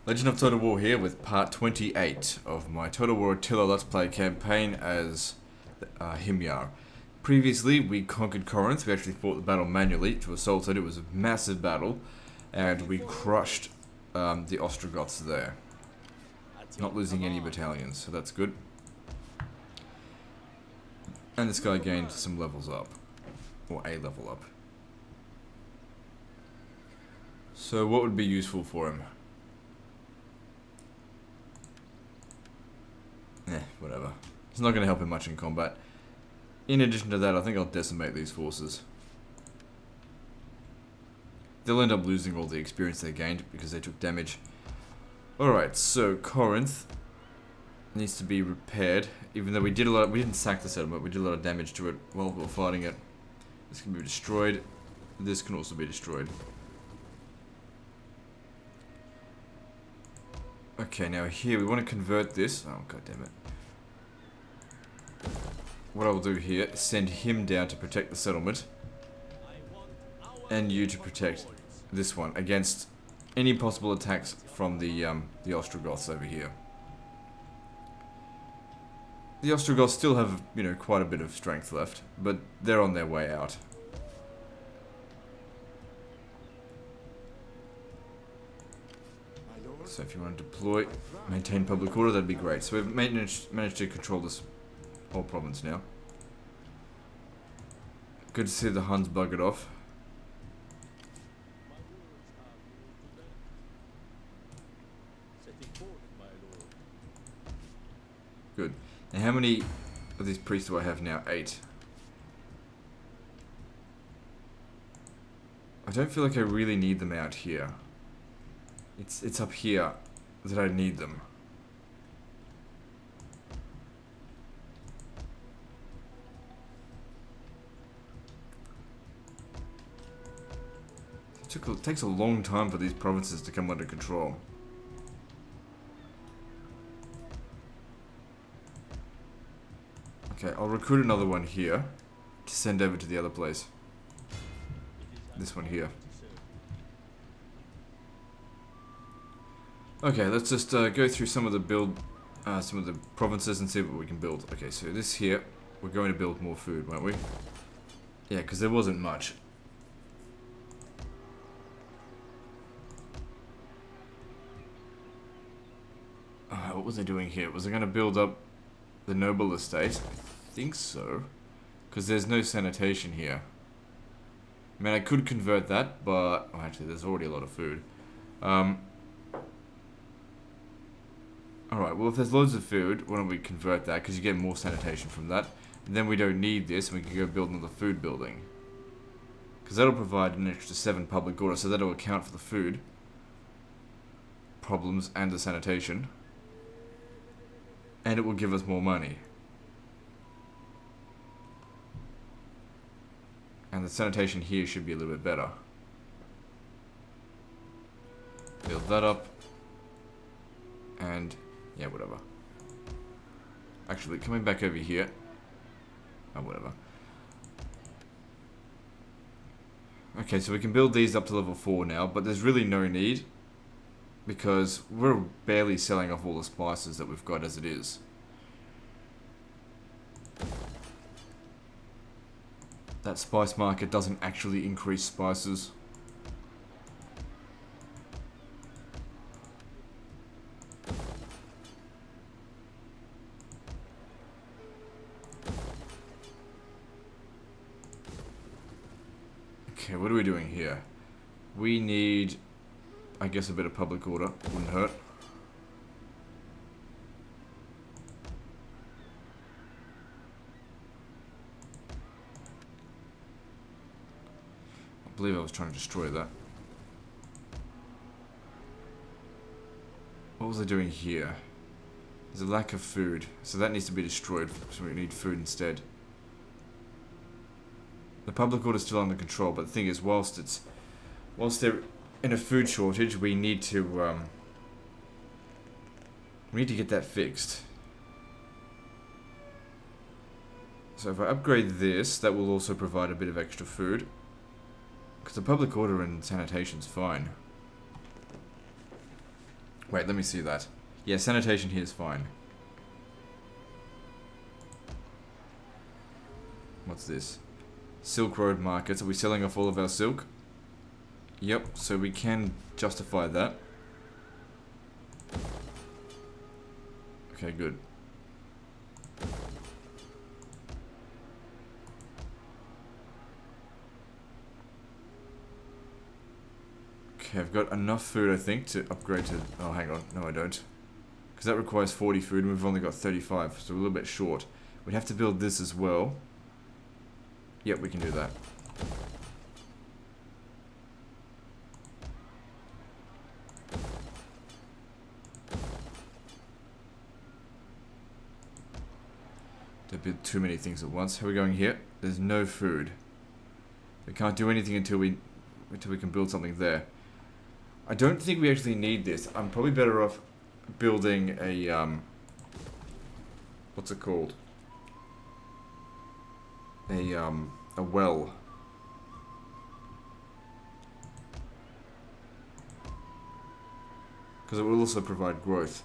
Legend of Total War here with part 28 of my Total War Attila Let's Play campaign as Himyar. Previously, we conquered Corinth. We actually fought the battle manually to assault it. It was a massive battle, and we crushed the Ostrogoths there. Not losing any battalions, so that's good. And this guy gained some levels up, or a level up. So what would be useful for him? Whatever. It's not going to help him much in combat. In addition to that, I think I'll decimate these forces. They'll end up losing all the experience they gained because they took damage. Alright, so Corinth needs to be repaired. Even though we didn't sack the settlement, we did a lot of damage to it while we were fighting it. This can be destroyed. This can also be destroyed. Okay, now here we want to convert this. Oh, god damn it. What I'll do here is send him down to protect the settlement. And you to protect this one against any possible attacks from the Ostrogoths over here. The Ostrogoths still have, you know, quite a bit of strength left, but they're on their way out. So if you want to deploy, maintain public order, that'd be great. So we've managed to control this whole province now. Good to see the Huns buggered off. Good. Now how many of these priests do I have now? 8. I don't feel like I really need them out here. It's up here that I need them. It takes a long time for these provinces to come under control. Okay, I'll recruit another one here to send over to the other place. This one here. Okay, let's just go through some of the provinces and see what we can build. Okay, so this here, we're going to build more food, won't we? Yeah, because there wasn't much. What was I doing here? Was I going to build up the noble estate? I think so. Because there's no sanitation here. I mean, I could convert that, but... Oh, actually, there's already a lot of food. Alright, well if there's loads of food, why don't we convert that, because you get more sanitation from that. And then we don't need this, and we can go build another food building. Because that'll provide an extra 7 public order, so that'll account for the food problems and the sanitation. And it will give us more money. And the sanitation here should be a little bit better. Build that up. And... yeah, whatever. Actually, coming back over here. Oh, whatever. Okay, so we can build these up to level 4 now, but there's really no need. Because we're barely selling off all the spices that we've got as it is. That spice market doesn't actually increase spices. Okay, what are we doing here? We need, I guess, a bit of public order. Wouldn't hurt. I believe I was trying to destroy that. What was I doing here? There's a lack of food, so that needs to be destroyed, so we need food instead. The public order is still under control, but the thing is, whilst they're in a food shortage, we need to get that fixed. So if I upgrade this, that will also provide a bit of extra food. Because the public order and sanitation's fine. Wait, let me see that. Yeah, sanitation here is fine. What's this? Silk Road markets. Are we selling off all of our silk? Yep, so we can justify that. Okay, good. Okay, I've got enough food, I think, to upgrade to... Oh, hang on. No, I don't. Because that requires 40 food, and we've only got 35, so we're a little bit short. We'd have to build this as well. Yep, we can do that. Don't build too many things at once. How are we going here? There's no food. We can't do anything until we can build something there. I don't think we actually need this. I'm probably better off building a, what's it called? A well. Because it will also provide growth.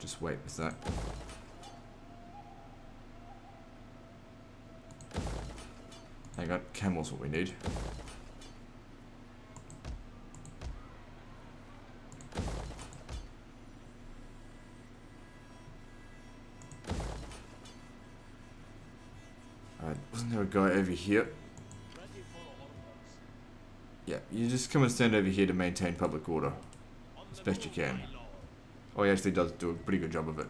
Just wait with that. Hang on, camel's what we need. Alright, wasn't there a guy over here? Yeah, you just come and stand over here to maintain public order. As best you can. Oh, he actually does do a pretty good job of it.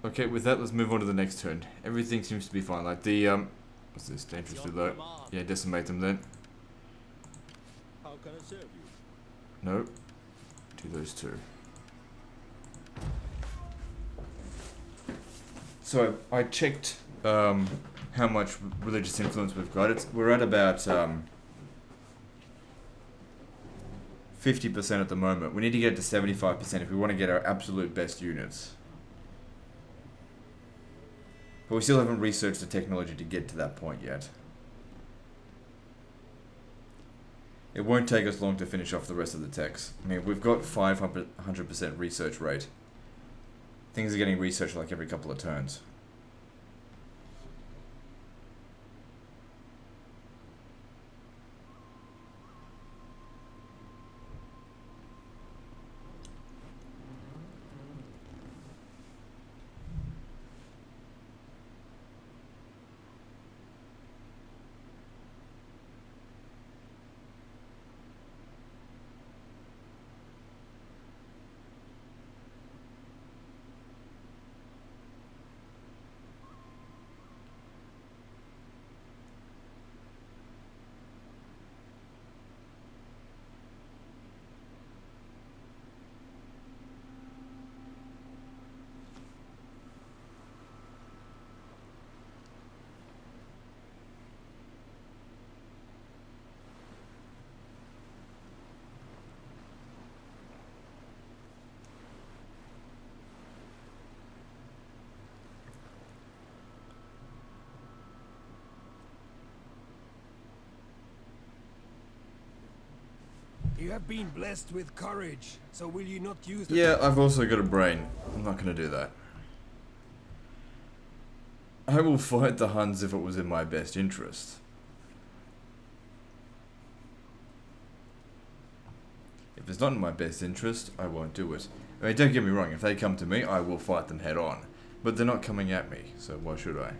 Okay, with that, let's move on to the next turn. Everything seems to be fine. Like the, what's this? Dangerously low. Yeah, decimate them then. How can I serve you? No. Do those two. So, I checked, how much religious influence we've got. We're at about, 50% at the moment. We need to get it to 75% if we want to get our absolute best units. But we still haven't researched the technology to get to that point yet. It won't take us long to finish off the rest of the techs. I mean, we've got 500% research rate. Things are getting researched like every couple of turns. You have been blessed with courage, so will you not use the... Yeah, I've also got a brain. I'm not going to do that. I will fight the Huns if it was in my best interest. If it's not in my best interest, I won't do it. I mean, don't get me wrong, if they come to me, I will fight them head on. But they're not coming at me, so why should I?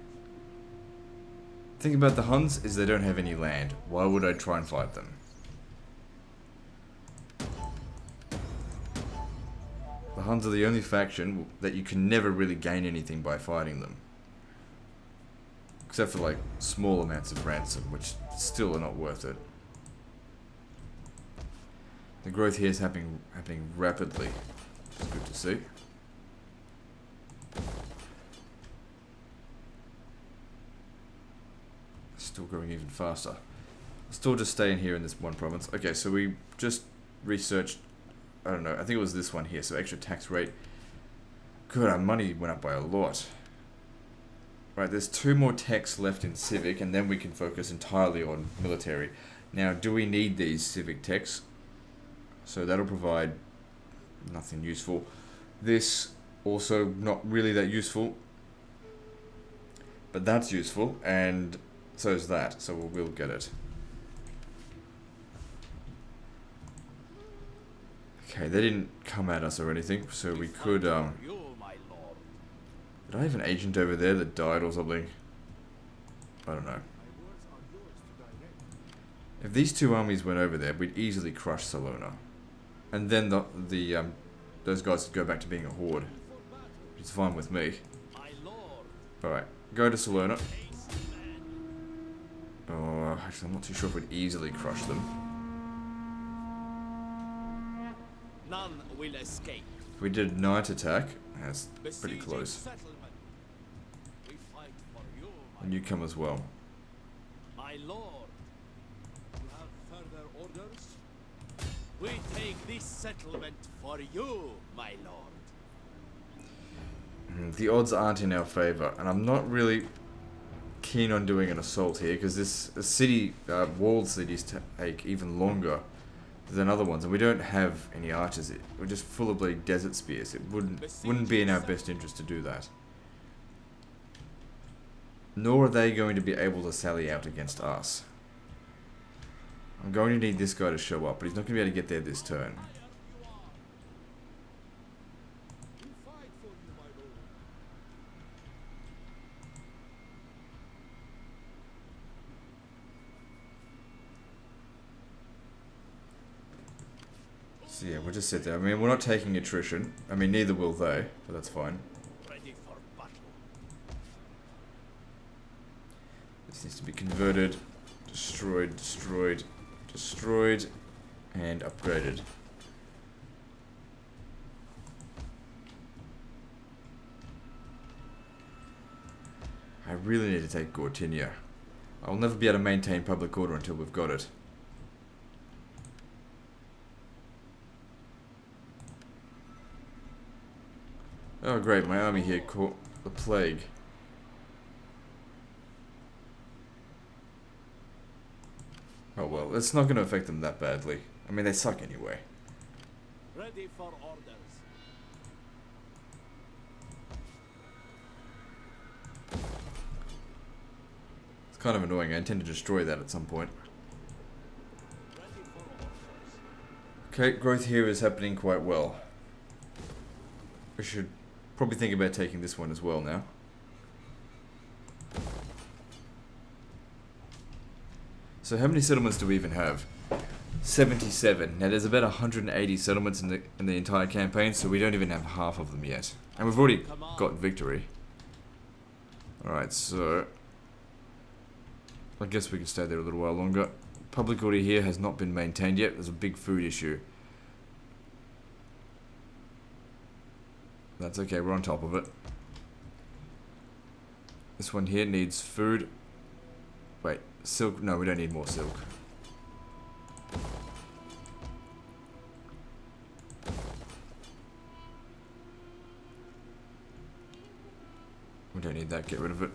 The thing about the Huns is they don't have any land. Why would I try and fight them? The Huns are the only faction that you can never really gain anything by fighting them. Except for like small amounts of ransom, which still are not worth it. The growth here is happening rapidly, which is good to see. Still growing even faster. Still just staying here in this one province. Okay, so we just researched, I don't know, I think it was this one here, so extra tax rate. Good, our money went up by a lot. Right, there's 2 more techs left in civic, and then we can focus entirely on military. Now, do we need these civic techs? So that'll provide nothing useful. This also not really that useful, but that's useful, and so is that, so we'll get it. Okay, they didn't come at us or anything, so we could, did I have an agent over there that died or something? I don't know. If these 2 armies went over there, we'd easily crush Salona. And then those guys would go back to being a horde. It's fine with me. Alright, go to Salona. Oh, actually I'm not too sure if we'd easily crush them. None will escape. We did night attack. That's pretty close. And you come as well. My lord, you have further orders? We take this settlement for you, my lord. The odds aren't in our favor, and I'm not really keen on doing an assault here because this city, walled cities take even longer than other ones, and we don't have any archers. We're just full of like desert spears. It wouldn't be in our best interest to do that. Nor are they going to be able to sally out against us. I'm going to need this guy to show up, but he's not going to be able to get there this turn. So yeah, we'll just sit there. I mean, we're not taking attrition. I mean, neither will they, but that's fine. Ready for battle. This needs to be converted, destroyed, destroyed, destroyed, and upgraded. I really need to take Gortinia. I'll never be able to maintain public order until we've got it. Oh great, my army here caught the plague. Oh well, it's not going to affect them that badly. I mean, they suck anyway. Ready for orders. It's kind of annoying. I intend to destroy that at some point. Ready for orders. Okay, growth here is happening quite well. We should probably think about taking this one as well now. So how many settlements do we even have? 77. Now there's about 180 settlements in the entire campaign, so we don't even have half of them yet. And we've already got victory. Alright, so I guess we can stay there a little while longer. Public order here has not been maintained yet. There's a big food issue. That's okay, we're on top of it. This one here needs food. Wait, silk? No, we don't need more silk. We don't need that, get rid of it.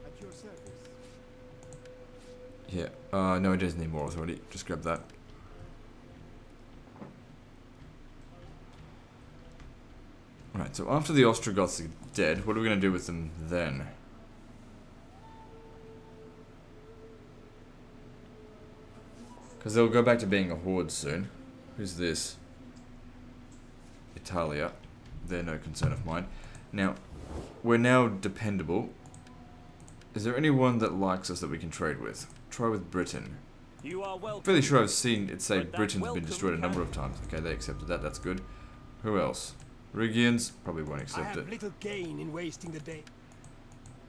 At your service. Yeah, no, it doesn't need more authority. Just grab that. Right, so after the Ostrogoths are dead, what are we going to do with them then? Because they'll go back to being a horde soon. Who's this? Italia. They're no concern of mine. Now, we're now dependable. Is there anyone that likes us that we can trade with? Try with Britain. You are welcome. Fairly sure I've seen it say But that Britain's been welcome destroyed a number can- of times. Okay, they accepted that, that's good. Who else? Rygians probably won't I accept have it. little gain in wasting the day.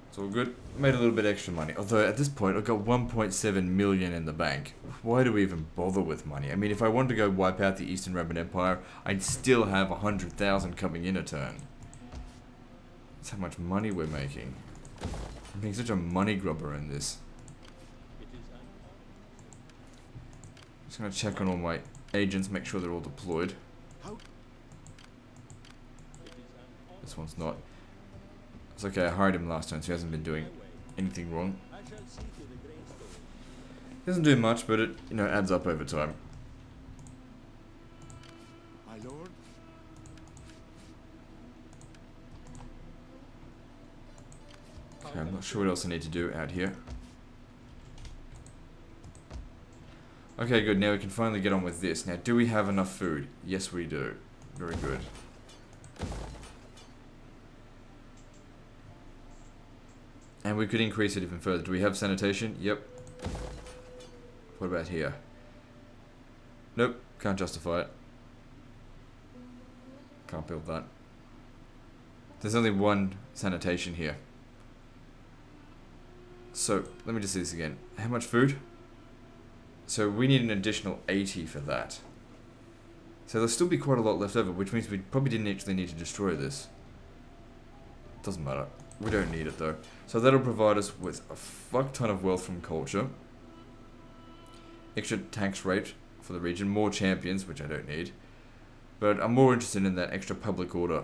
It's all good. Made a little bit extra money. Although at this point I've got 1.7 million in the bank. Why do we even bother with money? I mean, if I wanted to go wipe out the Eastern Roman Empire, I'd still have 100,000 coming in a turn. That's how much money we're making. I'm being such a money grubber in this. Just gonna check on all my agents, make sure they're all deployed. How? This one's not. It's okay, I hired him last time, so he hasn't been doing anything wrong. He doesn't do much, but it, you know, adds up over time. My lord? Okay, I'm not sure what else I need to do out here. Okay, good. Now we can finally get on with this. Now, do we have enough food? Yes, we do. Very good. And we could increase it even further. Do we have sanitation? Yep. What about here? Nope. Can't justify it. Can't build that. There's only one sanitation here. So, let me just see this again. How much food? So we need an additional 80 for that. So there'll still be quite a lot left over, which means we probably didn't actually need to destroy this. Doesn't matter. We don't need it though. So that'll provide us with a fuck ton of wealth from culture. Extra tax rate for the region. More champions, which I don't need. But I'm more interested in that extra public order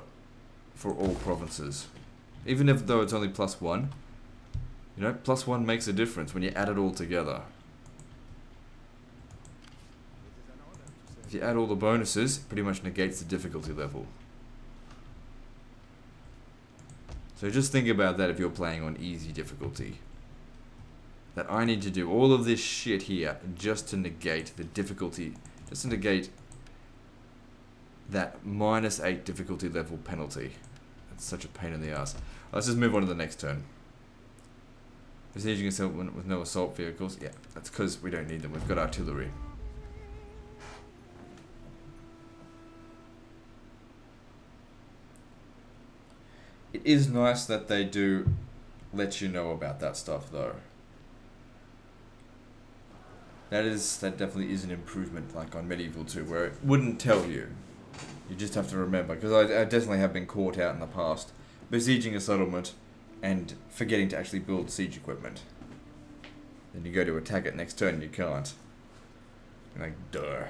for all provinces. Even if though it's only +1. You know, +1 makes a difference when you add it all together. If you add all the bonuses, it pretty much negates the difficulty level. So just think about that if you're playing on easy difficulty. That I need to do all of this shit here just to negate the difficulty, just to negate that -8 difficulty level penalty. That's such a pain in the ass. Let's just move on to the next turn. Besieging a settlement with no assault vehicles. Yeah, that's because we don't need them. We've got artillery. It is nice that they do let you know about that stuff, though. That definitely is an improvement, like on Medieval 2, where it wouldn't tell you. You just have to remember, because I definitely have been caught out in the past, besieging a settlement and forgetting to actually build siege equipment. Then you go to attack it next turn and you can't. You're like, duh.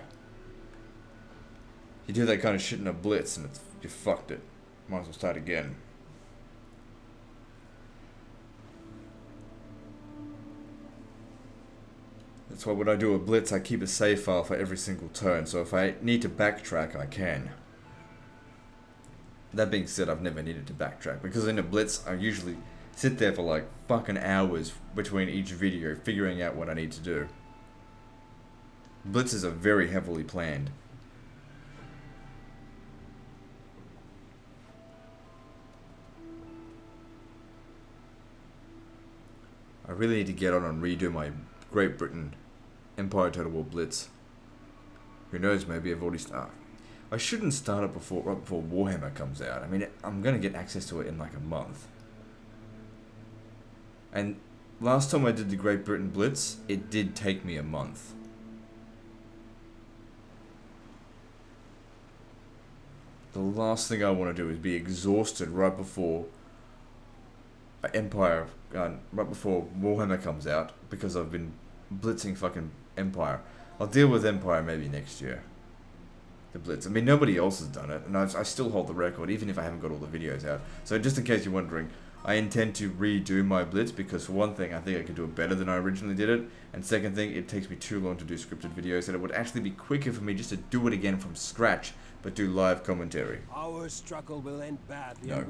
You do that kind of shit in a Blitz and you fucked it. Might as well start again. That's why when I do a Blitz, I keep a save file for every single turn, so if I need to backtrack, I can. That being said, I've never needed to backtrack, because in a Blitz, I usually sit there for like fucking hours between each video, figuring out what I need to do. Blitzes are very heavily planned. I really need to get on and redo my Great Britain Empire Total War Blitz. Who knows, maybe I've already started. I shouldn't start it right before Warhammer comes out. I mean, I'm going to get access to it in like a month. And last time I did the Great Britain Blitz, it did take me a month. The last thing I want to do is be exhausted right before right before Warhammer comes out, because I've been blitzing fucking Empire. I'll deal with Empire maybe next year. The Blitz. I mean, nobody else has done it, and I still hold the record, even if I haven't got all the videos out. So just in case you're wondering, I intend to redo my Blitz, because for one thing, I think I can do it better than I originally did it, and second thing, it takes me too long to do scripted videos, and it would actually be quicker for me just to do it again from scratch, but do live commentary. Our struggle will end badly. No.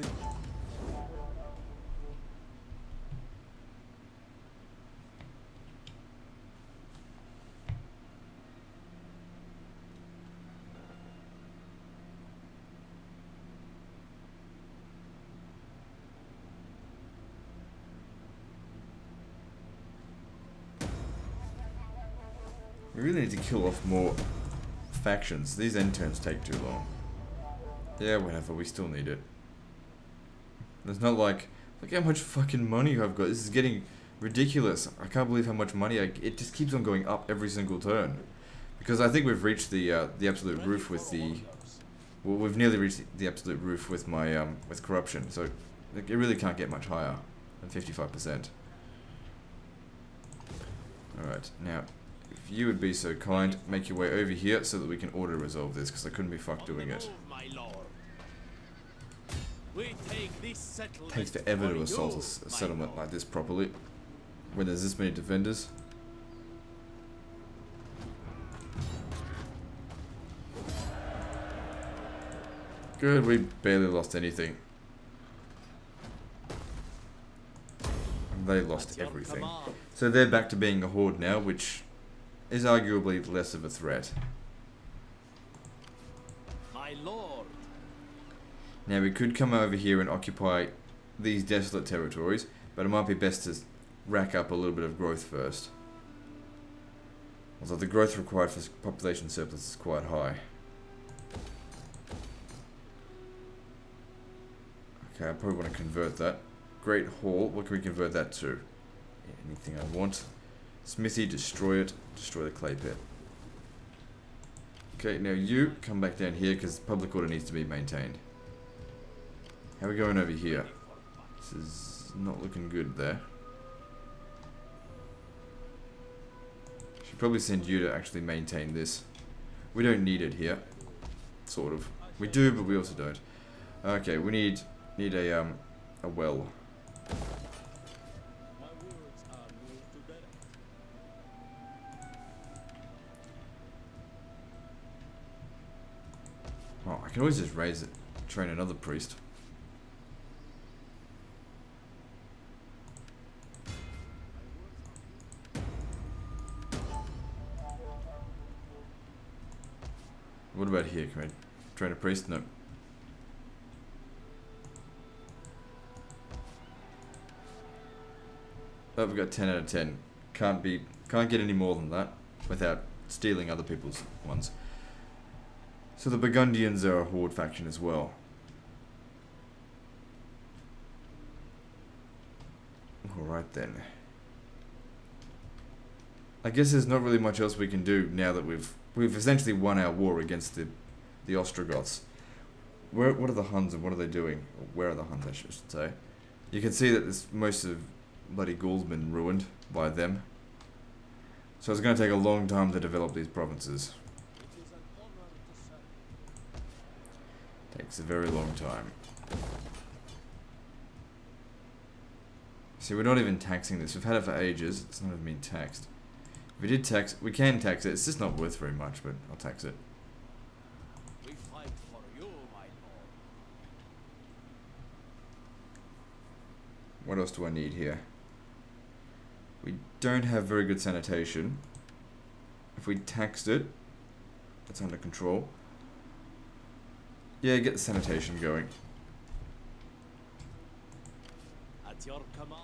We really need to kill off more factions. These end turns take too long. Yeah, whatever, we still need it. There's not like, look how much fucking money I've got. This is getting ridiculous. I can't believe how much money it just keeps on going up every single turn. Because I think we've reached the absolute roof with the, well, we've nearly reached the absolute roof with my with corruption. So it really can't get much higher. and 55%. Alright, now, if you would be so kind, make your way over here so that we can auto-resolve this, because I couldn't be fucked doing it. My lord. We take this settlement Takes forever for to assault you, a my settlement lord. like this properly, when there's this many defenders. Good, we barely lost anything. They lost At your everything. command. So they're back to being a horde now, which is arguably less of a threat. My lord. Now we could come over here and occupy these desolate territories, but it might be best to rack up a little bit of growth first. Although the growth required for population surplus is quite high. Okay, I probably want to convert that. Great Hall, what can we convert that to? Anything I want. Smithy, destroy it. Destroy the clay pit. Okay, now you come back down here because public order needs to be maintained. How are we going over here? This is not looking good there. Should probably send you to actually maintain this. We don't need it here. Sort of. We do, but we also don't. Okay, we need a well. Oh, I can always just raise it, train another priest. What about here? Can I train a priest? No. Oh, we've got 10 out of 10. Can't get any more than that without stealing other people's ones. So the Burgundians are a horde faction as well. Alright then. I guess there's not really much else we can do now that we've essentially won our war against the Ostrogoths. What are the Huns and what are they doing? Or where are the Huns, I should say. You can see that most of bloody Gaul's been ruined by them. So it's going to take a long time to develop these provinces. Takes a very long time. See, we're not even taxing this. We've had it for ages. It's not even been taxed. If we did tax, we can tax it. It's just not worth very much, but I'll tax it. We fight for you, my lord. What else do I need here? We don't have very good sanitation. If we taxed it, it's under control. Yeah, get the sanitation going. At your command.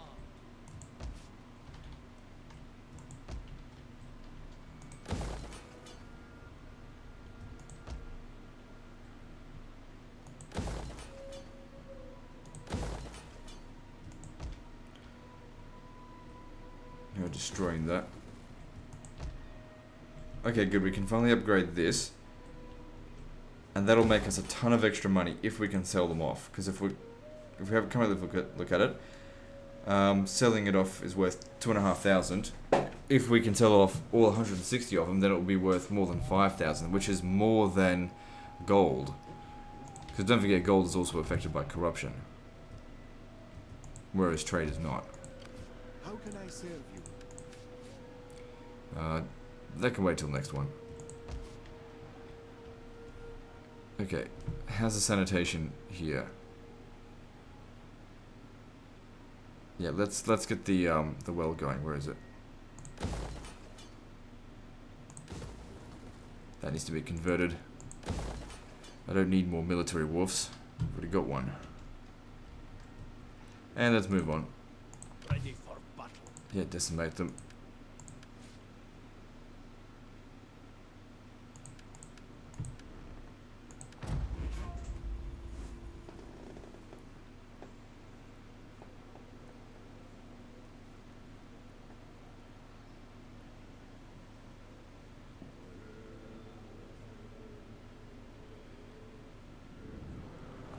No, destroying that. Okay, good. We can finally upgrade this. And that'll make us a ton of extra money if we can sell them off. Because if we have come and look at it, selling it off is worth 2,500. If we can sell off all 160 of them, then it will be worth more than 5,000, which is more than gold. Because don't forget, gold is also affected by corruption, whereas trade is not. How can I serve you? That can wait till next one. Okay, how's the sanitation here? Yeah, let's get the well going. Where is it? That needs to be converted. I don't need more military wolves. I've already got one. And let's move on. Ready for battle. Yeah, decimate them.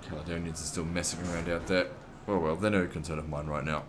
Caledonians are still messing around out there. Oh well, they're no concern of mine right now.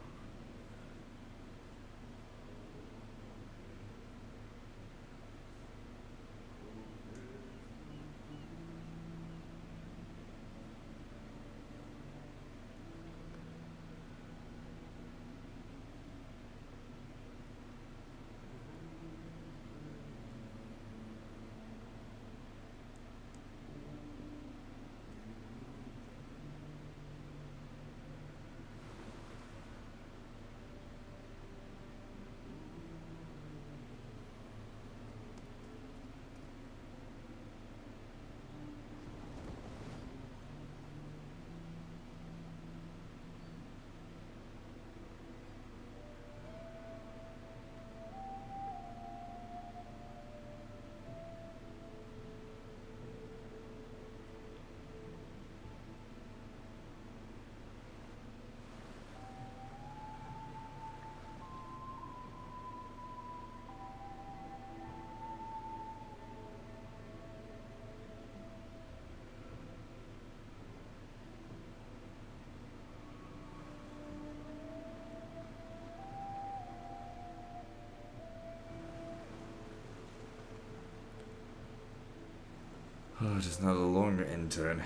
just another long end turn.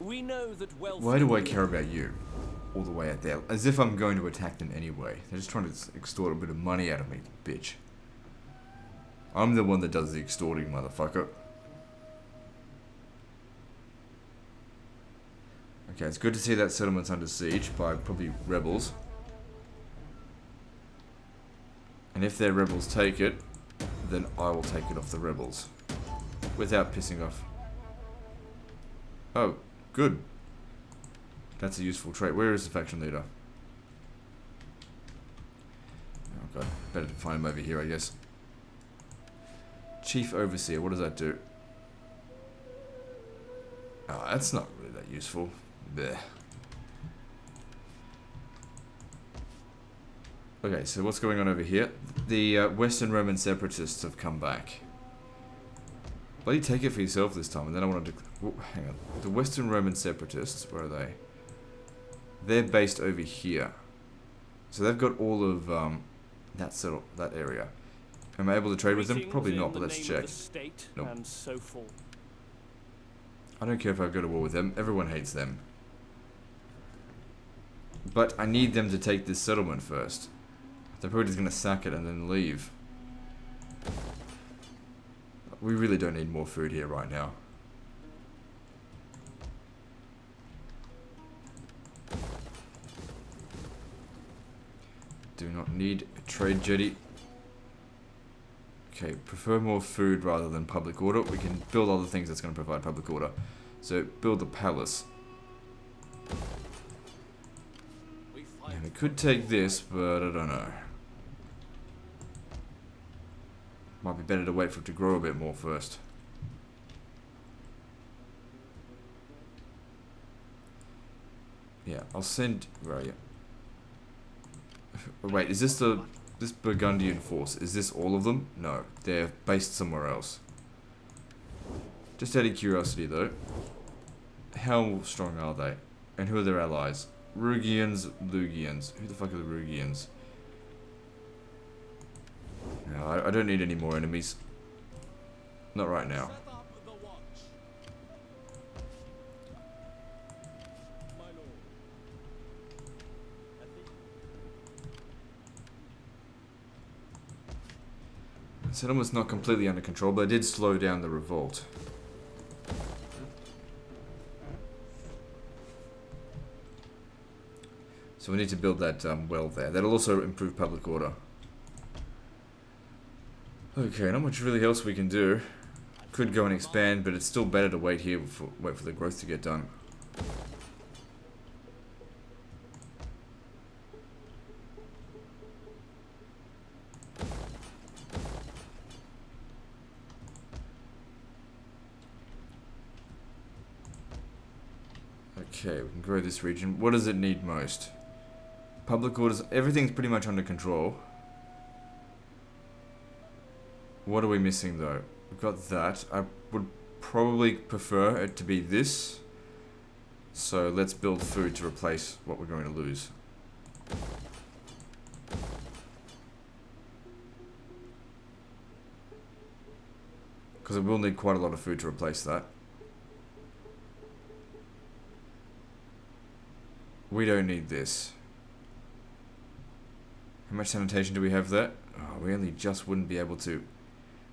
We know that wealth. Why do I care about you? All the way out there. As if I'm going to attack them anyway. They're just trying to extort a bit of money out of me, bitch. I'm the one that does the extorting, motherfucker. Okay, it's good to see that settlement's under siege by probably rebels. And if their rebels take it, then I will take it off the rebels. Without pissing off. Oh, good. That's a useful trait. Where is the faction leader? Oh god, better to find him over here, I guess. Chief Overseer, what does that do? Oh, that's not really that useful. Blech. Okay, so what's going on over here? The Western Roman separatists have come back. Bloody take it for yourself this time, and then I want to... hang on. The Western Roman separatists, where are they? They're based over here. So they've got all of that area. Am I able to trade with them? Probably not, but let's check. Nope. And so forth. I don't care if I go to war with them. Everyone hates them. But I need them to take this settlement first. They're probably just going to sack it and then leave. We really don't need more food here right now. Do not need a trade jetty. Okay, prefer more food rather than public order. We can build other things that's going to provide public order. So, build the palace. And we could take this, but I don't know. Might be better to wait for it to grow a bit more first. Yeah, I'll send... Where are you? Wait, is this this Burgundian force? Is this all of them? No, they're based somewhere else. Just out of curiosity though, how strong are they? And who are their allies? Rugians, Lugians. Who the fuck are the Rugians? No, I don't need any more enemies. Not right now. The settlement's not completely under control, but it did slow down the revolt. So we need to build that well there. That'll also improve public order. Okay, not much really else we can do. Could go and expand, but it's still better to wait here, wait for the growth to get done. Okay, we can grow this region. What does it need most? Public orders, everything's pretty much under control. What are we missing though? We've got that. I would probably prefer it to be this. So let's build food to replace what we're going to lose. Because it will need quite a lot of food to replace that. We don't need this. How much sanitation do we have there? Oh, we only just wouldn't be able to.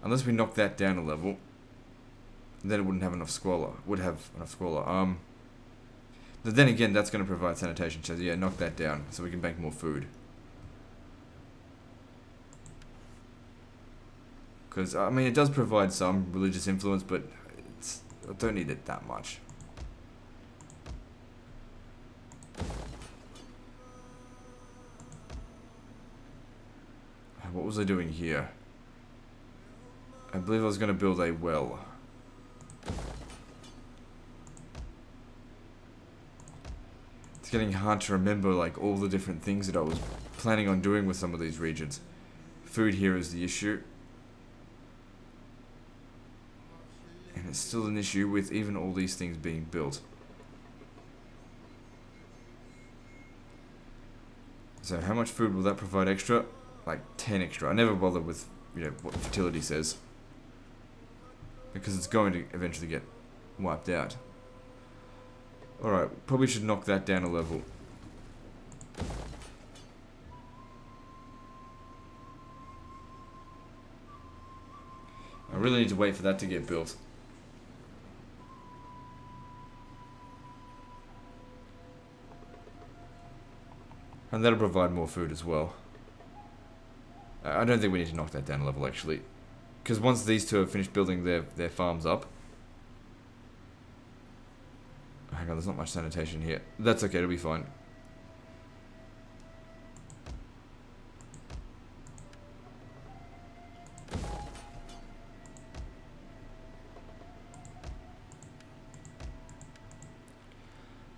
Unless we knock that down a level. Then it wouldn't have enough squalor. Would have enough squalor. But then again, that's going to provide sanitation. So yeah, knock that down so we can make more food. Because, I mean, it does provide some religious influence, but I don't need it that much. What was I doing here? I believe I was going to build a well. It's getting hard to remember like all the different things that I was planning on doing with some of these regions. Food here is the issue. And it's still an issue with even all these things being built. So how much food will that provide extra? Like 10 extra. I never bother with, you know, what fertility says. Because it's going to eventually get wiped out. Alright, probably should knock that down a level. I really need to wait for that to get built. And that'll provide more food as well. I don't think we need to knock that down a level, actually. Because once these two have finished building their farms up... Hang on, there's not much sanitation here. That's okay, it'll be fine.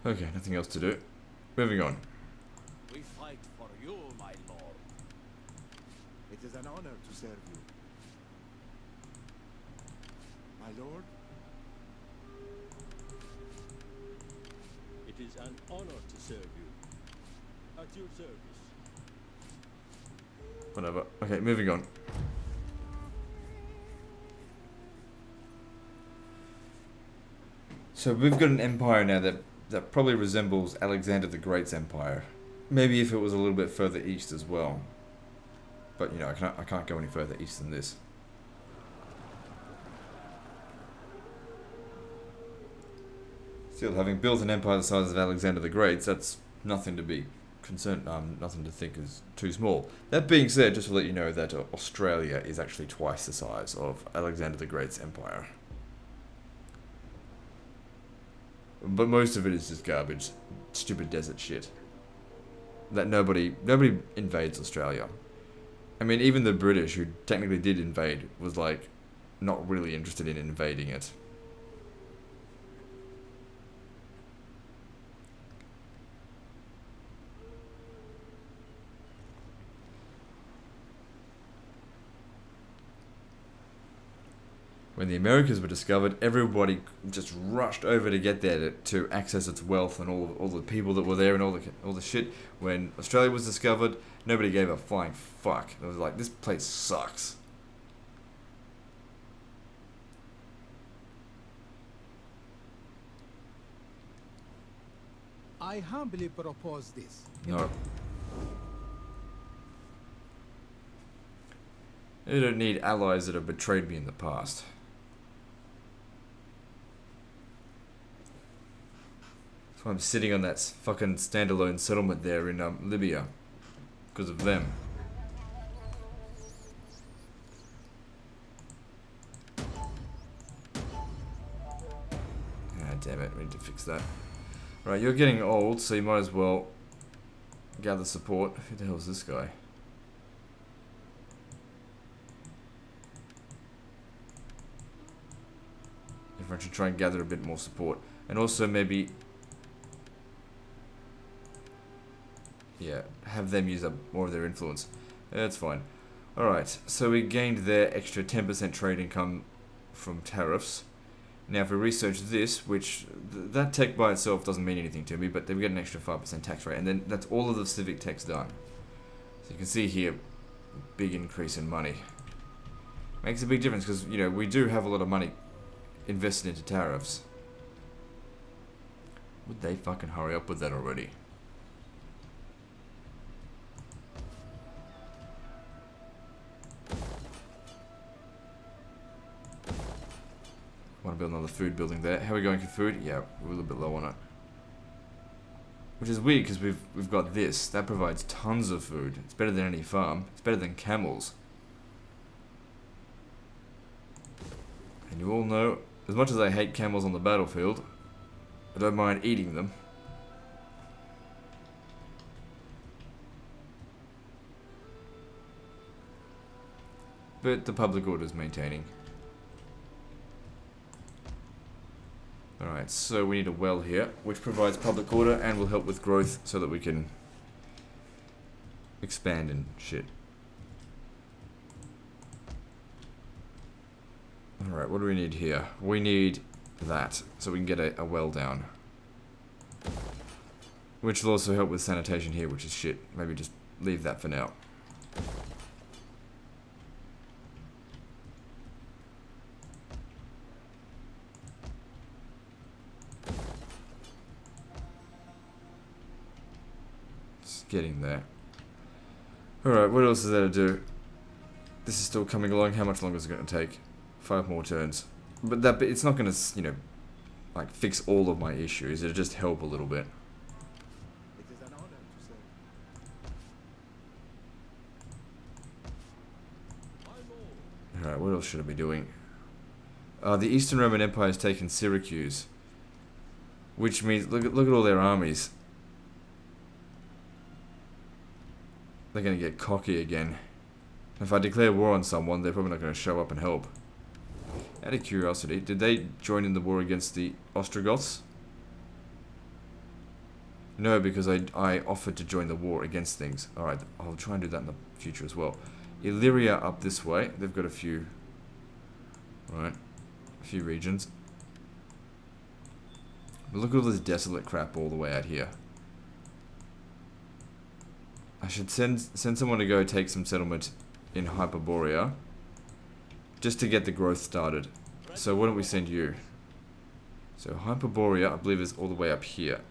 Okay, nothing else to do. Moving on. We fight for you, my lord. It is an honor to serve you. My lord, It is an honor to serve you. At your service. Whatever. Okay, moving on. So we've got an empire now that probably resembles Alexander the Great's empire. Maybe if it was a little bit further east as well. But, you know, I can't go any further east than this. Still, having built an empire the size of Alexander the Great's, that's nothing to be concerned, nothing to think is too small. That being said, just to let you know that Australia is actually twice the size of Alexander the Great's empire. But most of it is just garbage, stupid desert shit. That nobody invades Australia. I mean, even the British, who technically did invade, was like not really interested in invading it. When the Americas were discovered, everybody just rushed over to get there to access its wealth and all the people that were there and all the shit. When Australia was discovered, nobody gave a flying fuck. It was like, this place sucks. I humbly propose this. No. I don't need allies that have betrayed me in the past. That's why I'm sitting on that fucking standalone settlement there in Libya. Because of them. Ah, damn it, we need to fix that. Right, you're getting old, so you might as well gather support. Who the hell is this guy? Everyone should try and gather a bit more support. And also maybe... yeah, have them use up more of their influence. That's fine. Alright, so we gained their extra 10% trade income from tariffs. Now if we research this, which that tech by itself doesn't mean anything to me, but then we get an extra 5% tax rate, and then that's all of the civic tech's done. So you can see here, big increase in money. Makes a big difference because, you know, we do have a lot of money invested into tariffs. Would they fucking hurry up with that already? Want to build another food building there. How are we going for food? Yeah, we're a little bit low on it. Which is weird because we've got this. That provides tons of food. It's better than any farm. It's better than camels. And you all know, as much as I hate camels on the battlefield, I don't mind eating them. But the public order is maintaining. Alright, so we need a well here, which provides public order and will help with growth so that we can expand and shit. Alright, what do we need here? We need that, so we can get a well down. Which will also help with sanitation here, which is shit. Maybe just leave that for now. Just getting there. Alright, what else is there to do? This is still coming along. How much longer is it going to take? 5 more turns. But it's not going to, you know, like fix all of my issues. It'll just help a little bit. It is an honor to serve you. Alright, what else should I be doing? The Eastern Roman Empire has taken Syracuse. Which means, look at all their armies. They're going to get cocky again. If I declare war on someone, they're probably not going to show up and help. Out of curiosity, did they join in the war against the Ostrogoths? No, because I offered to join the war against things. Alright, I'll try and do that in the future as well. Illyria up this way. They've got a few... Right. A few regions. But look at all this desolate crap all the way out here. I should send someone to go take some settlement in Hyperborea. Just to get the growth started. So why don't we send you? So Hyperborea, I believe, is all the way up here.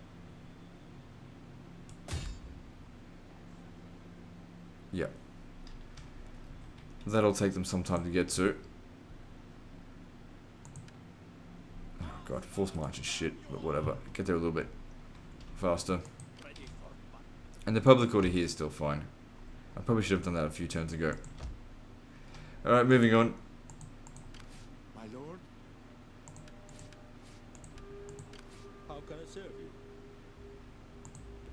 Yep. That'll take them some time to get to. Oh god, force march is shit, but whatever. Get there a little bit faster. And the public order here is still fine. I probably should have done that a few turns ago. Alright, moving on. My lord, How can I serve you?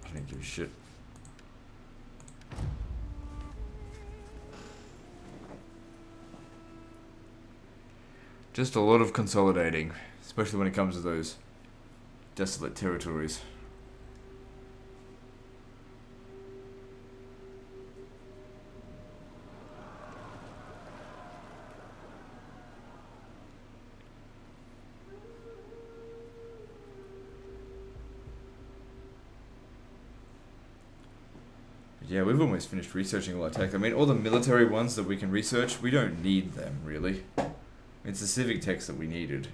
I don't give a shit. Just a lot of consolidating, especially when it comes to those desolate territories. Yeah, we've almost finished researching all our tech. I mean, all the military ones that we can research, we don't need them, really. It's the civic techs that we needed.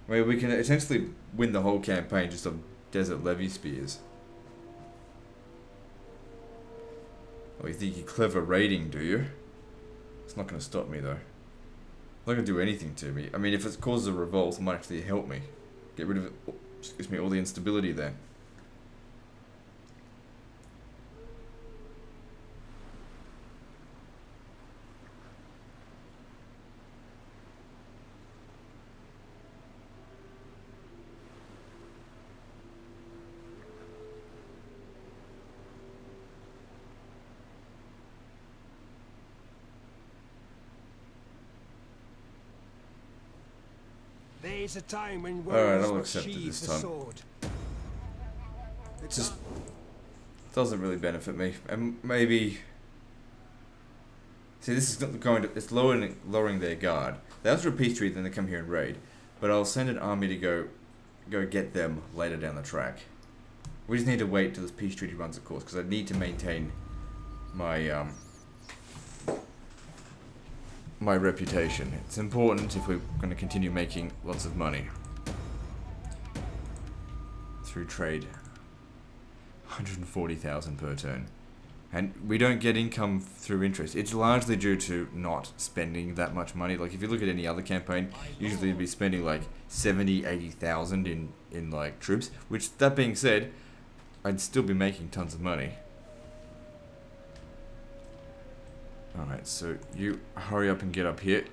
I mean, we can essentially win the whole campaign just on desert levy spears. Oh, you think you're clever raiding, do you? It's not going to stop me, though. It's not going to do anything to me. I mean, if it causes a revolt, it might actually help me. Get rid of, excuse me, all the instability there. There is a time when Alright, words I'll must accept it sheathe this the time. sword. It just doesn't really benefit me. And maybe... See, this is not going to... It's lowering their guard. They ask for a peace treaty, then they come here and raid. But I'll send an army to go get them later down the track. We just need to wait till this peace treaty runs its course, because I need to maintain my my reputation. It's important if we're going to continue making lots of money through trade. 140,000 per turn. And we don't get income through interest. It's largely due to not spending that much money. Like, if you look at any other campaign, usually you'd be spending like 70, 80,000 in like troops. Which, that being said, I'd still be making tons of money. Alright, so you hurry up and get up here,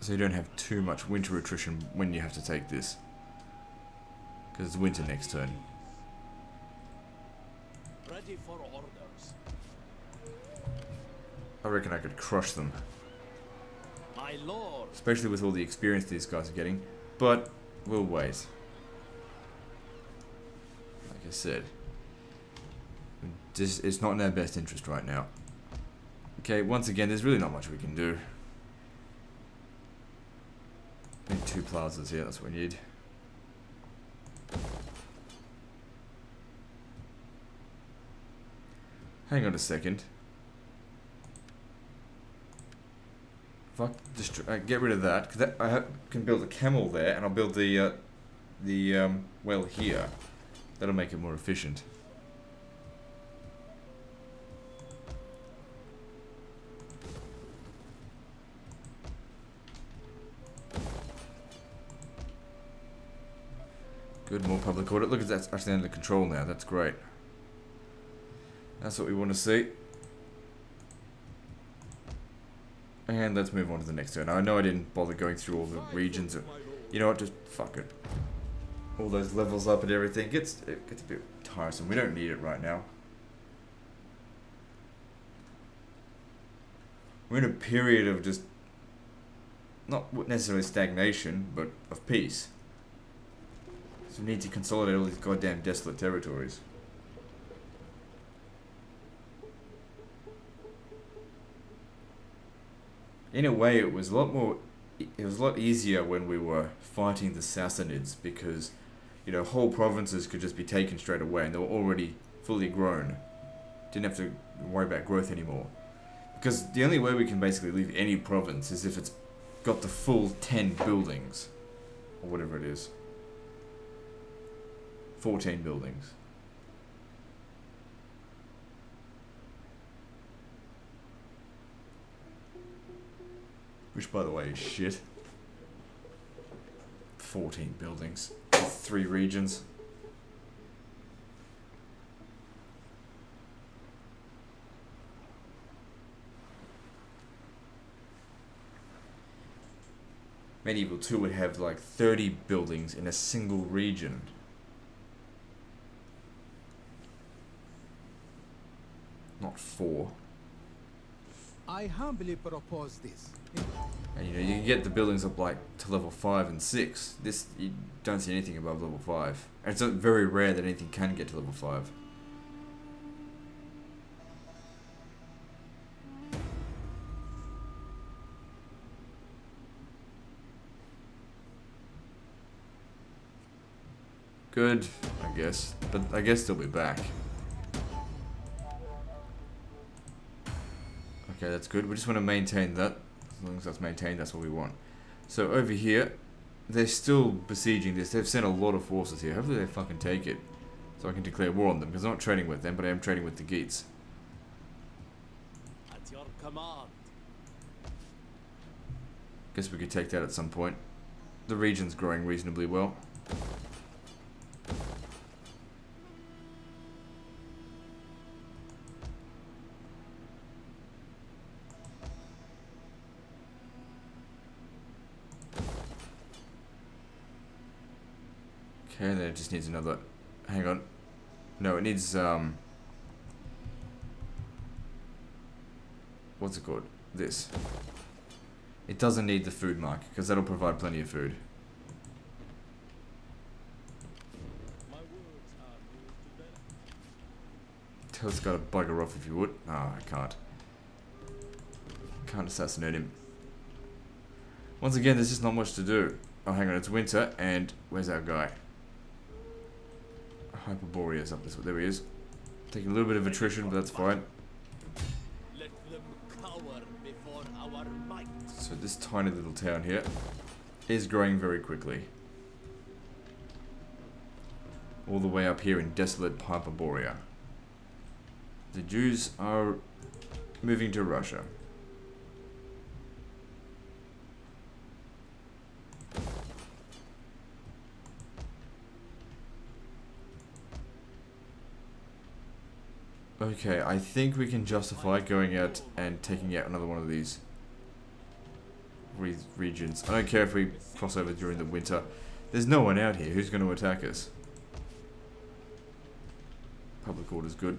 so you don't have too much winter attrition when you have to take this. Because it's winter next turn. Ready for orders. I reckon I could crush them. My lord. Especially with all the experience these guys are getting. But, we'll wait. Like I said, it's not in our best interest right now. Okay, once again, there's really not much we can do. Need 2 plazas here, that's what we need. Hang on a second. If I just get rid of that, because can build a camel there, and I'll build the well here. That'll make it more efficient. Good, more public order. Look at that, actually under control now. That's great. That's what we want to see. And let's move on to the next turn. I know I didn't bother going through all the regions. You know what? Just fuck it. All those levels up and everything it gets a bit tiresome. We don't need it right now. We're in a period of just not necessarily stagnation, but of peace. So we need to consolidate all these goddamn desolate territories. In a way, it was a lot easier when we were fighting the Sassanids, because, you know, whole provinces could just be taken straight away and they were already fully grown. Didn't have to worry about growth anymore. Because the only way we can basically leave any province is if it's got the full 10 buildings. Or whatever it is. 14 buildings. Which, by the way, is shit. 14 buildings. 3 regions. Medieval 2 would have like 30 buildings in a single region. Not 4. I humbly propose this. And you know, you can get the buildings up like to level 5 and 6. This, you don't see anything above level 5. And it's very rare that anything can get to level 5. Good, I guess. But I guess they'll be back. Okay, that's good. We just want to maintain that. As long as that's maintained, that's what we want. So over here, they're still besieging this. They've sent a lot of forces here. Hopefully they fucking take it. So I can declare war on them. Because I'm not trading with them, but I am trading with the Geats. At your command. Guess we could take that at some point. The region's growing reasonably well. Okay, then it just needs another... Hang on. No, it needs, what's it called? This. It doesn't need the food mark, because that'll provide plenty of food. Tell this guy to bugger off if you would. Ah, I can't. Can't assassinate him. Once again, there's just not much to do. Oh, hang on, it's winter, and where's our guy? Hyperborea's up this way. There he is. Taking a little bit of attrition, but that's fine. Let them cower before our might. So this tiny little town here is growing very quickly. All the way up here in desolate Hyperborea. The Jews are moving to Russia. Okay, I think we can justify going out and taking out another one of these regions. I don't care if we cross over during the winter. There's no one out here. Who's going to attack us? Public order's good.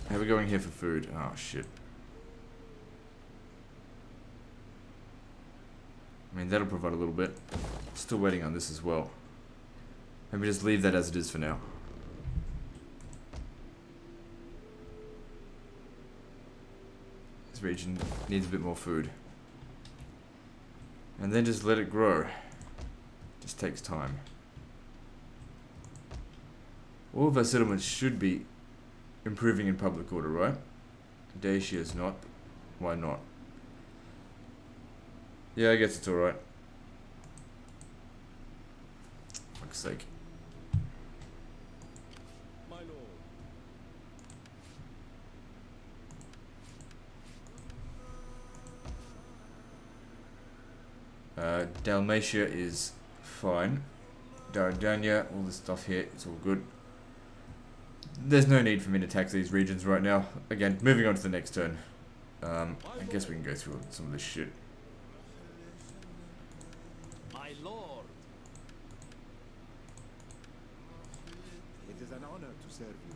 How are we going here for food? Oh, shit. I mean, that'll provide a little bit. Still waiting on this as well. Maybe just leave that as it is for now. This region needs a bit more food. And then just let it grow. Just takes time. All of our settlements should be improving in public order, right? Dacia is not. Why not? Yeah, I guess it's alright. Fuck's sake. My lord. Dalmatia is fine. Dardania, all this stuff here, it's all good. There's no need for me to tax these regions right now. Again, moving on to the next turn. I guess we can go through some of this shit. My lord. It is an honor to serve you.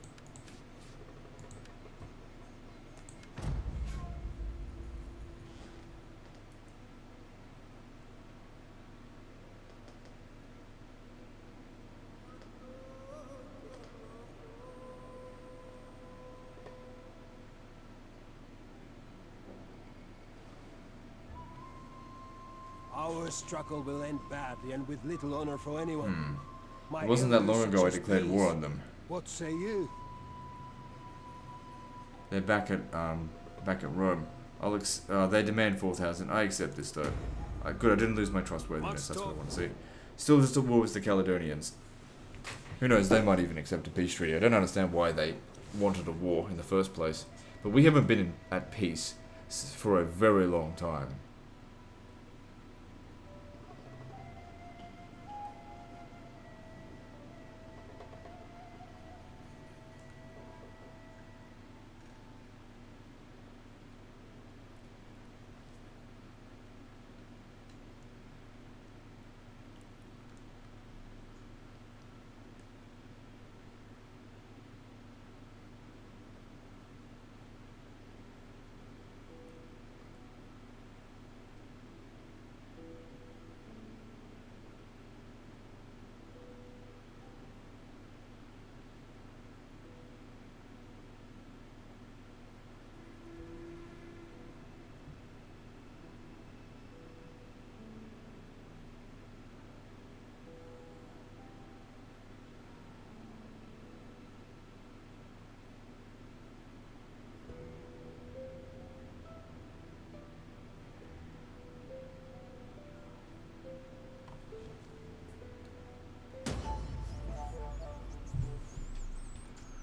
Our struggle will end badly and with little honor for anyone. My It wasn't that elders long ago I suggest declared war peace. on them. What say you? They're back at Rome. They demand 4,000. I accept this though. Good, I didn't lose my trustworthiness. That's what I want to see. Still just at war with the Caledonians. Who knows? They might even accept a peace treaty. I don't understand why they wanted a war in the first place. But we haven't been at peace for a very long time.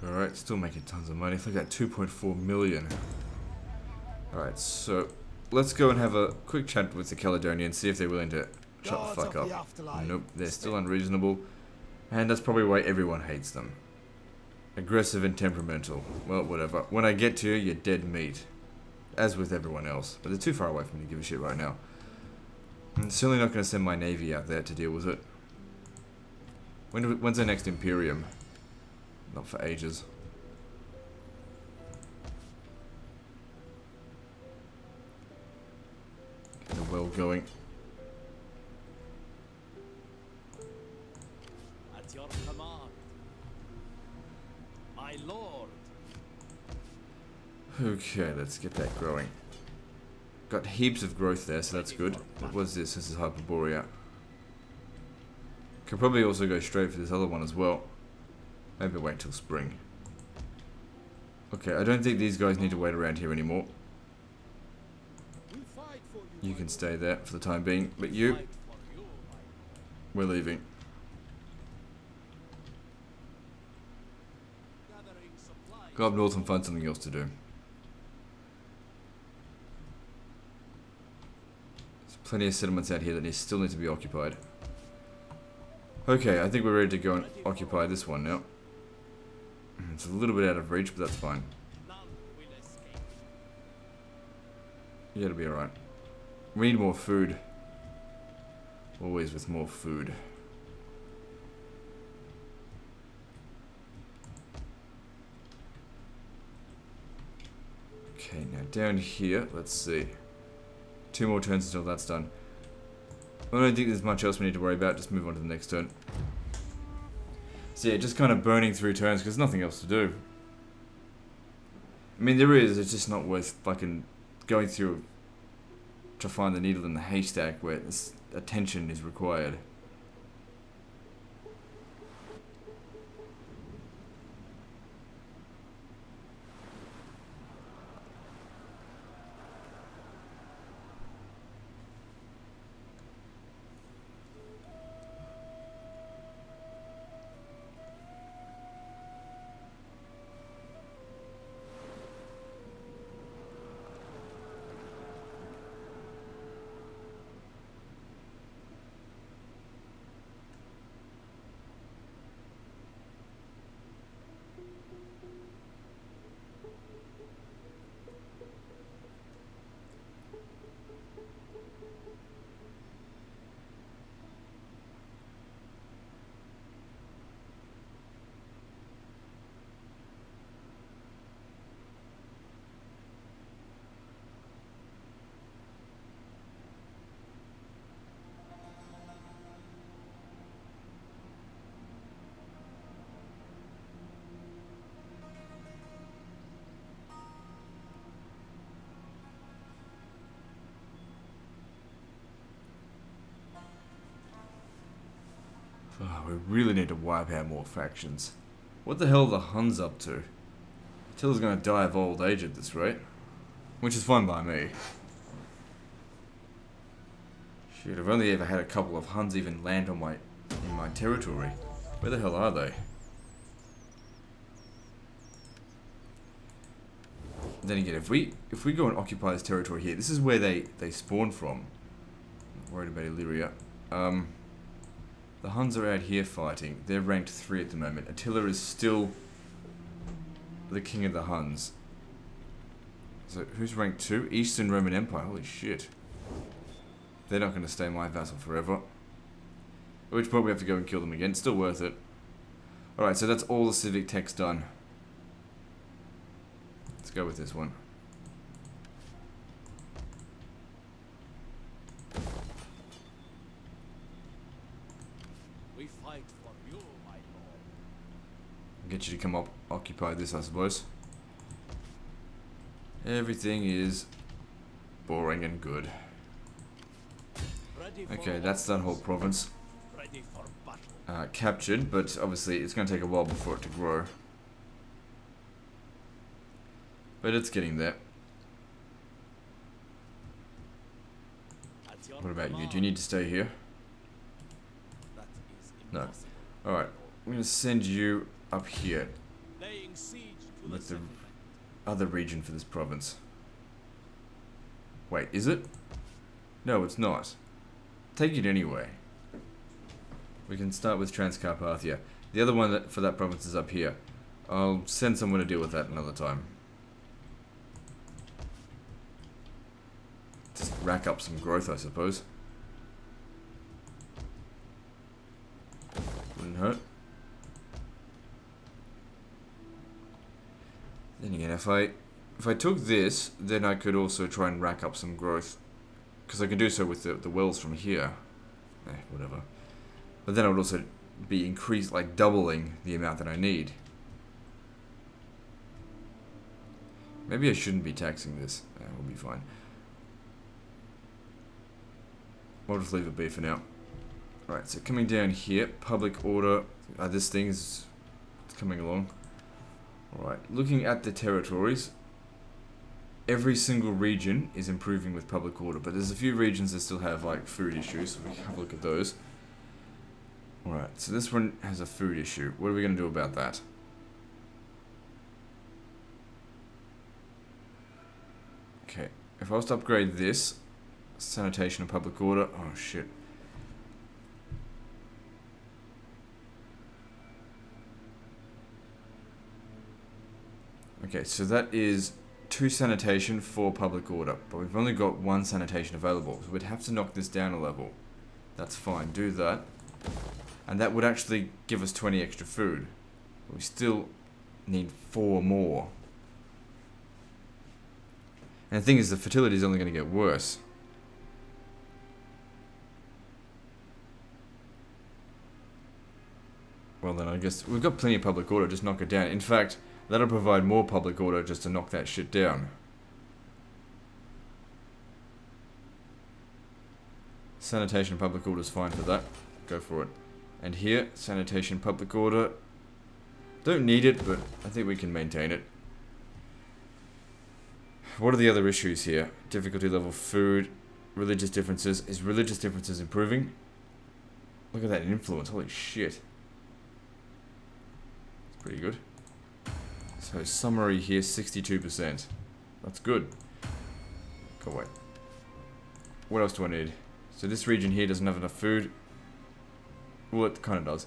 Alright, still making tons of money. Look at that, 2.4 million. Alright, so let's go and have a quick chat with the Caledonians, see if they're willing to shut the fuck up. Nope, they're still unreasonable. And that's probably why everyone hates them. Aggressive and temperamental. Well, whatever. When I get to you, you're dead meat. As with everyone else. But they're too far away for me to give a shit right now. I'm certainly not going to send my navy out there to deal with it. When's our next Imperium? Not for ages. Get a well going. At your command. My lord. Okay, let's get that growing. Got heaps of growth there, so that's good. But what's this? This is Hyperborea. Could probably also go straight for this other one as well. Maybe wait till spring. Okay, I don't think these guys need to wait around here anymore. We fight for you. You can stay there for the time being, but you, Fight for you, we're leaving. gathering supplies. Go up north and find something else to do. There's plenty of settlements out here that still need to be occupied. Okay, I think we're ready to go and occupy this one now. It's a little bit out of reach, but that's fine. None will escape. Yeah, it'll be alright. We need more food. Always with more food. Okay, now down here, let's see. 2 more turns until that's done. I don't think there's much else we need to worry about, just move on to the next turn. So yeah, just kind of burning through turns because there's nothing else to do. I mean, there is, it's just not worth fucking going through to find the needle in the haystack where this attention is required. Oh, we really need to wipe out more factions. What the hell are the Huns up to? Attila's gonna die of old age at this rate. Which is fine by me. Shit, I've only ever had a couple of Huns even land on in my territory. Where the hell are they? Then again, if we go and occupy this territory here, this is where they spawn from. Not worried about Illyria. The Huns are out here fighting. They're ranked 3 at the moment. Attila is still the king of the Huns. So who's ranked 2? Eastern Roman Empire. Holy shit. They're not going to stay my vassal forever. At which point we have to go and kill them again. Still worth it. Alright, so that's all the civic tech's done. Let's go with this one. We fight for you, my lord. Get you to come up, occupy this, I suppose. Everything is boring and good. Ready for Okay, that's that whole province. ready for battle. Captured, but obviously it's going to take a while before it to grow. But it's getting there. At your What about you? command. Do you need to stay here? That is No. impossible. Alright, I'm going to send you up here. Laying siege to With the the settlement. other region for this province. Wait, is it? No, it's not. Take it anyway. We can start with Transcarpathia. The other one for that province is up here. I'll send someone to deal with that another time. Just rack up some growth, I suppose. Wouldn't hurt. Then again, if I took this, then I could also try and rack up some growth. Because I can do so with the wells from here. Whatever. But then I would also be increased, like doubling the amount that I need. Maybe I shouldn't be taxing this. We'll be fine. We'll just leave it be for now. Alright, so coming down here, public order. This thing is it's coming along. Alright, looking at the territories, every single region is improving with public order, but there's a few regions that still have like food issues, so we can have a look at those. Alright, so this one has a food issue. What are we going to do about that? Okay, if I was to upgrade this, sanitation and public order, oh shit. Okay, so that is 2 sanitation, 4 public order, but we've only got 1 sanitation available, so we'd have to knock this down a level. That's fine, do that. And that would actually give us 20 extra food. But we still need 4 more. And the thing is, the fertility is only going to get worse. Well then, I guess we've got plenty of public order, just knock it down. In fact, that'll provide more public order just to knock that shit down. Sanitation public order is fine for that. Go for it. And here, sanitation public order. Don't need it, but I think we can maintain it. What are the other issues here? Difficulty level, food, religious differences. Is religious differences improving? Look at that influence, holy shit. It's pretty good. So summary here, 62%. That's good. Go away. What else do I need? So this region here doesn't have enough food. Well, it kind of does.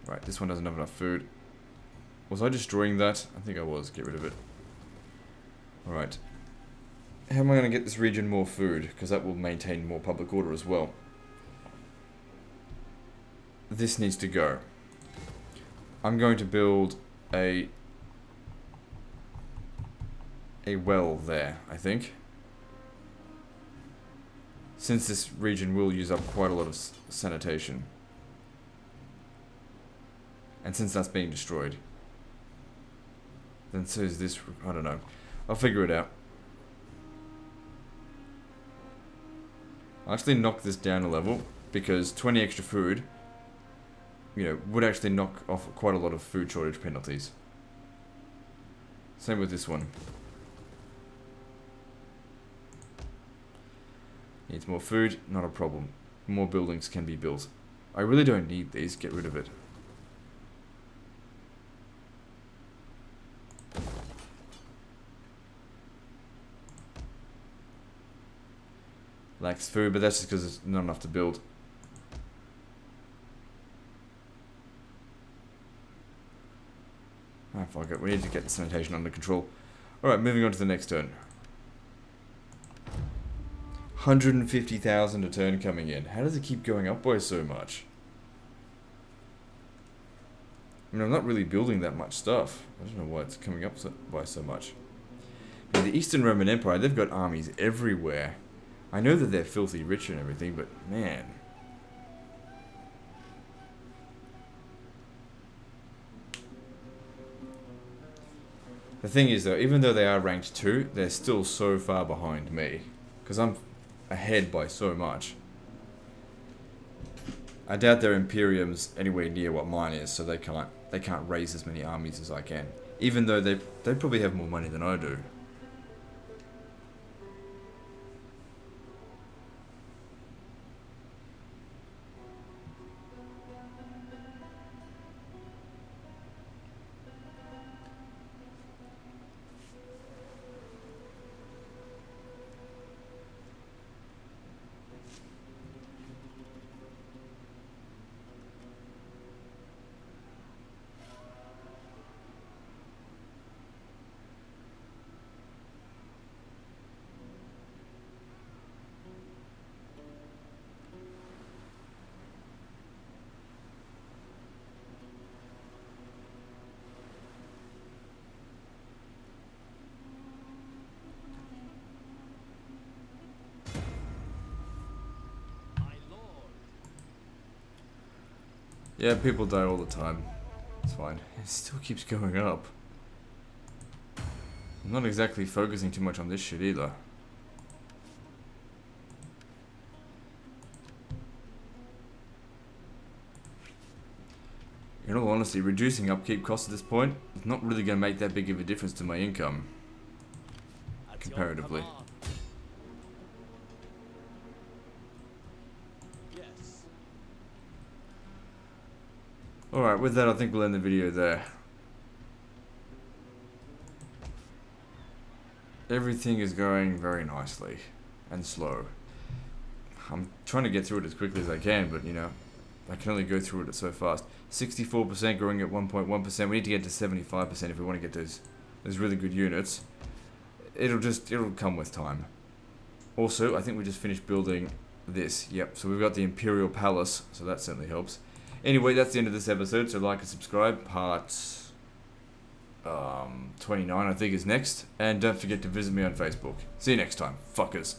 Right, this one doesn't have enough food. Was I destroying that? I think I was. Get rid of it. Alright. How am I going to get this region more food? Because that will maintain more public order as well. This needs to go. I'm going to build a well there, I think. Since this region will use up quite a lot of sanitation. And since that's being destroyed. Then so is this, I don't know. I'll figure it out. I'll actually knock this down a level, because 20 extra food you know, would actually knock off quite a lot of food shortage penalties. Same with this one. Needs more food, not a problem. More buildings can be built. I really don't need these, get rid of it. Lacks food, but that's just because it's not enough to build. Ah, fuck it. We need to get the sanitation under control. Alright, moving on to the next turn. 150,000 a turn coming in. How does it keep going up by so much? I mean, I'm not really building that much stuff. I don't know why it's coming up by so much. But the Eastern Roman Empire, they've got armies everywhere. I know that they're filthy rich and everything, but man. The thing is though, even though they are ranked 2, they're still so far behind me. Because I'm ahead by so much. I doubt their Imperium's anywhere near what mine is, so they can't raise as many armies as I can. Even though they probably have more money than I do. Yeah, people die all the time. It's fine. It still keeps going up. I'm not exactly focusing too much on this shit either. In all honesty, reducing upkeep costs at this point is not really going to make that big of a difference to my income. Comparatively. Alright, with that I think we'll end the video there. Everything is going very nicely and slow. I'm trying to get through it as quickly as I can, but you know, I can only go through it so fast. 64% growing at 1.1%. We need to get to 75% if we want to get those really good units. It'll come with time. Also, I think we just finished building this. Yep, so we've got the Imperial Palace, so that certainly helps. Anyway, that's the end of this episode, so like and subscribe. Part 29, I think, is next. And don't forget to visit me on Facebook. See you next time, fuckers.